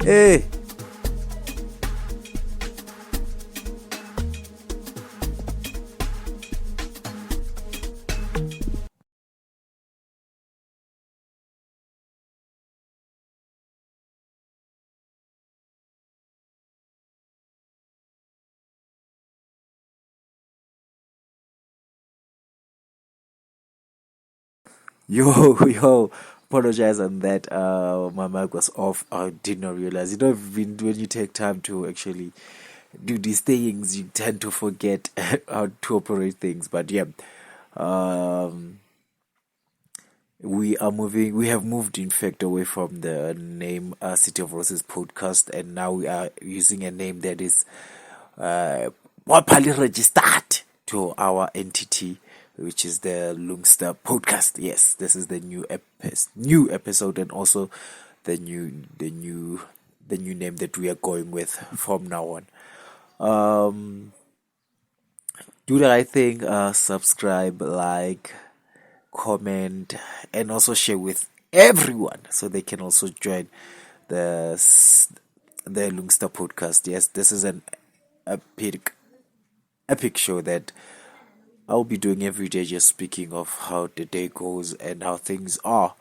Hey. Yo, apologize on that. My mic was off. I did not realize. When you take time to actually do these things, you tend to forget how to operate things. But yeah, um, we have moved, in fact, away from the name City of Roses podcast, and now we are using a name that is properly registered to our entity, which is the Lungstar podcast. Yes, this is the new episode, and also the new name that we are going with from now on. Do the right thing. Subscribe, like, comment, and also share with everyone so they can also join the the Lungstar podcast. Yes, this is an epic show that I'll be doing every day, just speaking of how the day goes and how things are.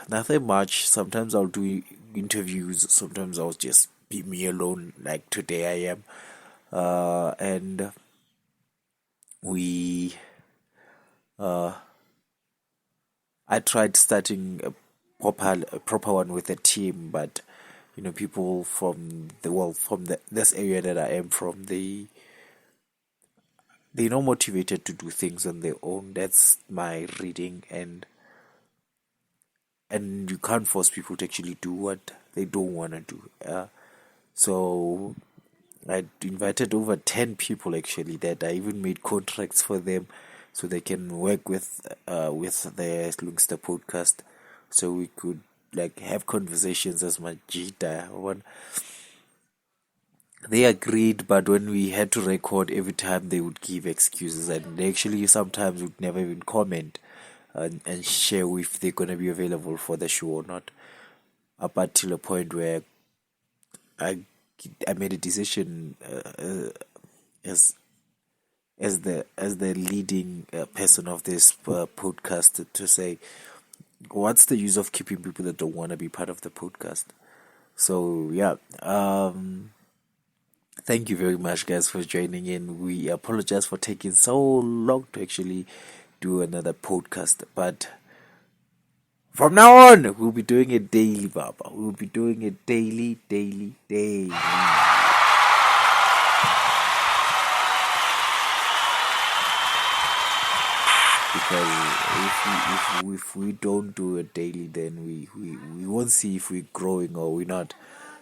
Nothing much. Sometimes I'll do interviews. Sometimes I'll just be me alone, like today I am. And we, uh, I tried starting a proper one with a team, but people from this area that I am from, they're not motivated to do things on their own. That's my reading, and you can't force people to actually do what they don't want to do. So I invited over 10 people actually, that I even made contracts for them so they can work with the Lungstar podcast, so we could like have conversations as Majita one. They agreed, but when we had to record, every time they would give excuses, and they actually sometimes would never even comment and share if they're gonna be available for the show or not. Up until a point where I I made a decision as the leading person of this podcast to say, what's the use of keeping people that don't want to be part of the podcast? So yeah, thank you very much, guys, for joining in. We apologize for taking so long to actually do another podcast, but from now on, we'll be doing it daily, Baba. We'll be doing it daily. Because if we don't do it daily, then we won't see if we're growing or we're not.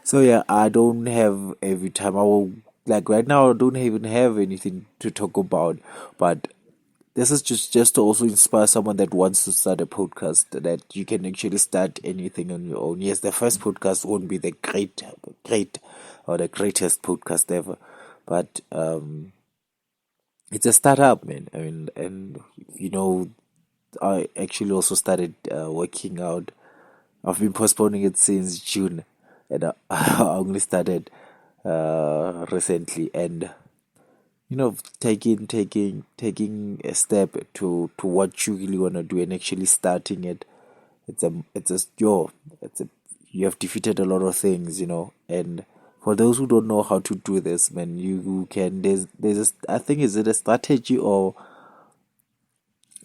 So yeah, I don't have every time. I will, like right now, I don't even have anything to talk about, but this is just to also inspire someone that wants to start a podcast, that you can actually start anything on your own. Yes, the first podcast won't be the great or the greatest podcast ever, but it's a startup, man. I mean, and I actually also started working out. I've been postponing it since June, and I only started recently. And taking a step to what you really want to do and actually starting it. It's a you have defeated a lot of things, and for those who don't know how to do this, man, you can. I think, is it a strategy, or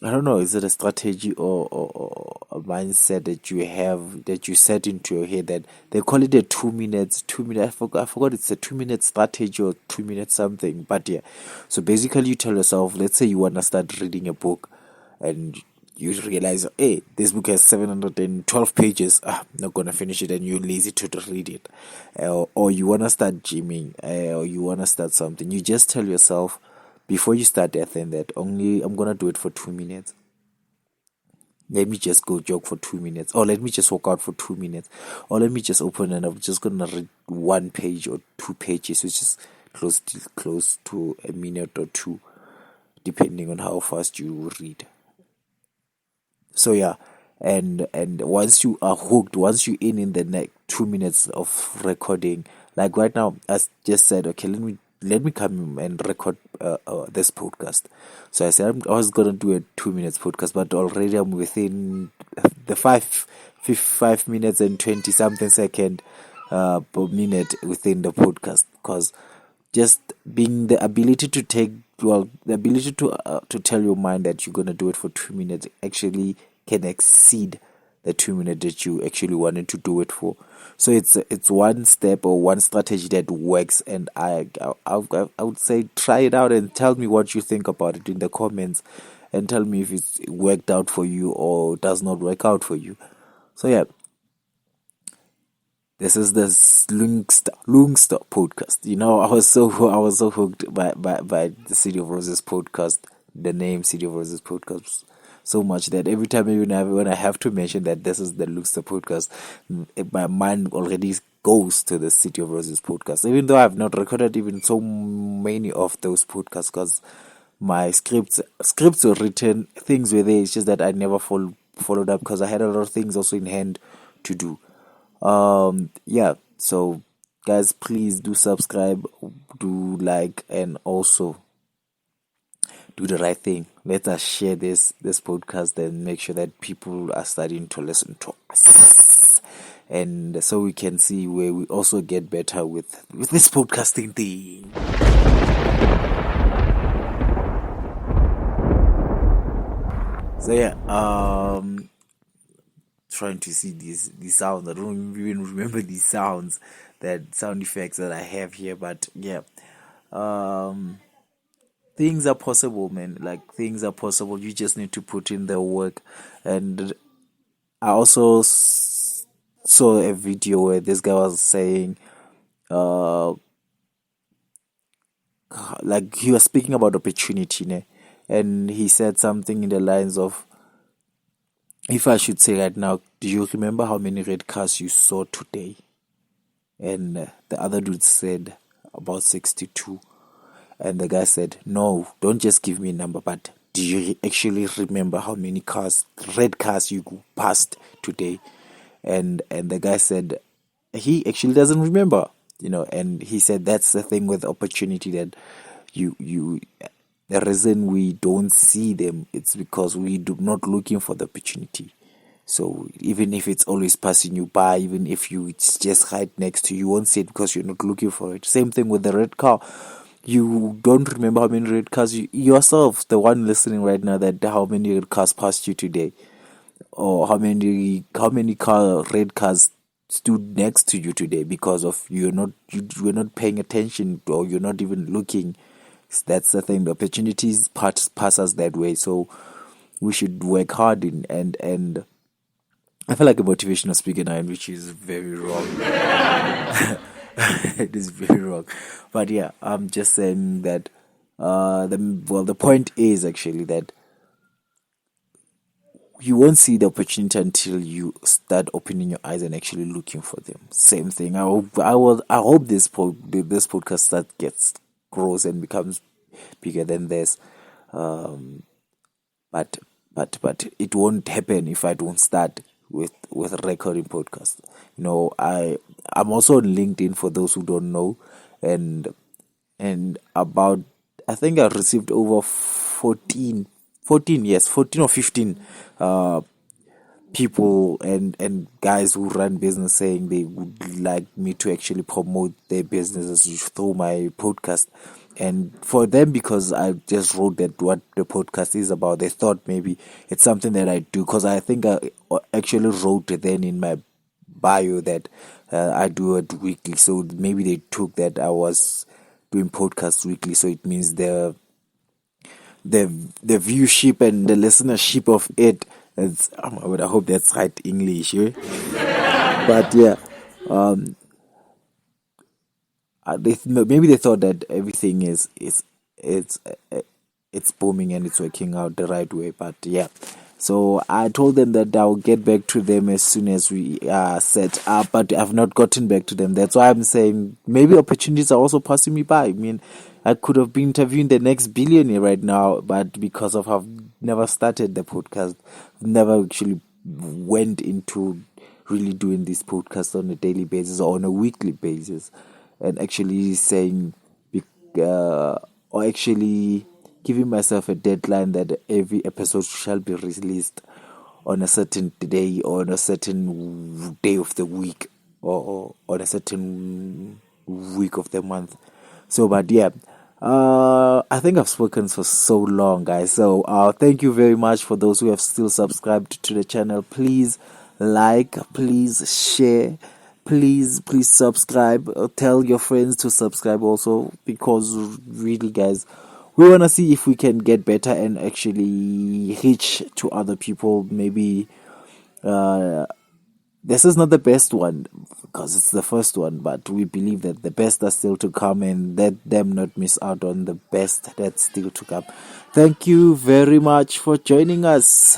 I don't know, is it a strategy, or a mindset that you have, that you set into your head, that they call it a 2 minutes, 2 minute, I forgot it's a 2 minute strategy or 2 minute something, but yeah. So basically you tell yourself, let's say you want to start reading a book, and you realize, hey, this book has 712 pages, I'm not going to finish it, and you're lazy to read it. Or you want to start gymming, or you want to start something, you just tell yourself, before you start that thing, that only I'm gonna do it for 2 minutes. Let me just go jog for 2 minutes, or let me just walk out for 2 minutes, or let me just open and I'm just gonna read 1 page or 2 pages, which is close to a minute or two, depending on how fast you read. So yeah, and once you are hooked, once you're in the next 2 minutes of recording, like right now, I just said, okay, let me come and record this podcast. So I said I was gonna do a 2 minutes podcast, but already I'm within the 5 minutes and 20 something second per minute within the podcast, because just being the ability to the ability to tell your mind that you're gonna do it for 2 minutes actually can exceed the 2 minutes that you actually wanted to do it for. So it's one step or one strategy that works, and I would say try it out and tell me what you think about it in the comments, and tell me if it's worked out for you or does not work out for you. So yeah, this is the Lungstar podcast. I was so hooked by the City of Roses podcast, the name City of Roses podcast, so much that every time when I have to mention that this is the Lungstar podcast, my mind already goes to the City of Roses podcast. Even though I've not recorded even so many of those podcasts, because my scripts were written, things were there. It's just that I never followed up because I had a lot of things also in hand to do. Yeah, so guys, please do subscribe, do like, and also do the right thing. Let us share this podcast and make sure that people are starting to listen to us, and so we can see where we also get better with this podcasting thing. So yeah, trying to see these sounds. I don't even remember these sounds, that sound effects that I have here, but yeah, things are possible, man. Like, things are possible. You just need to put in the work. And I also saw a video where this guy was saying, like, he was speaking about opportunity, ne? And he said something in the lines of, if I should say right now, do you remember how many red cars you saw today? And the other dude said about 62. And the guy said, no, don't just give me a number, but do you actually remember how many red cars you passed today? And the guy said he actually doesn't remember, and he said that's the thing with opportunity, that you the reason we don't see them, it's because we do not looking for the opportunity. So even if it's always passing you by, even if it's just right next to you, you won't see it because you're not looking for it. Same thing with the red car. You don't remember how many red cars yourself, the one listening right now, that how many red cars passed you today, or how many red cars stood next to you today, because of you were not paying attention, or you're not even looking. That's the thing. The opportunities pass us that way, so we should work hard and I feel like a motivational speaker now, which is very wrong. It is very wrong, but yeah, I'm just saying that the point is actually that you won't see the opportunity until you start opening your eyes and actually looking for them. Same thing. I hope this podcast grows and becomes bigger than this. But it won't happen if I don't start with recording podcast. I'm also on LinkedIn, for those who don't know, and about, I think I received over 14 or 15 people and guys who run business saying they would like me to actually promote their businesses through my podcast. And for them, because I just wrote that what the podcast is about, they thought maybe it's something that I do, because I think I actually wrote it then in my bio that I do it weekly. So maybe they took that I was doing podcasts weekly, so it means the viewership and the listenership of it is, I hope that's right English, eh? But yeah, maybe they thought that everything it's booming and it's working out the right way. But yeah, so I told them that I'll get back to them as soon as we are set up, but I've not gotten back to them. That's why I'm saying maybe opportunities are also passing me by. I mean, I could have been interviewing the next billionaire right now, but because of I've never started the podcast, never actually went into really doing this podcast on a daily basis or on a weekly basis, and actually saying, or actually giving myself a deadline that every episode shall be released on a certain day or on a certain day of the week, or on a certain week of the month. So, but yeah, I think I've spoken for so long, guys. So, thank you very much for those who have still subscribed to the channel. Please like, please share, please subscribe. Tell your friends to subscribe also, because really, guys, we want to see if we can get better and actually reach to other people. Maybe this is not the best one because it's the first one, but we believe that the best are still to come, and let them not miss out on the best that's still to come. Thank you very much for joining us.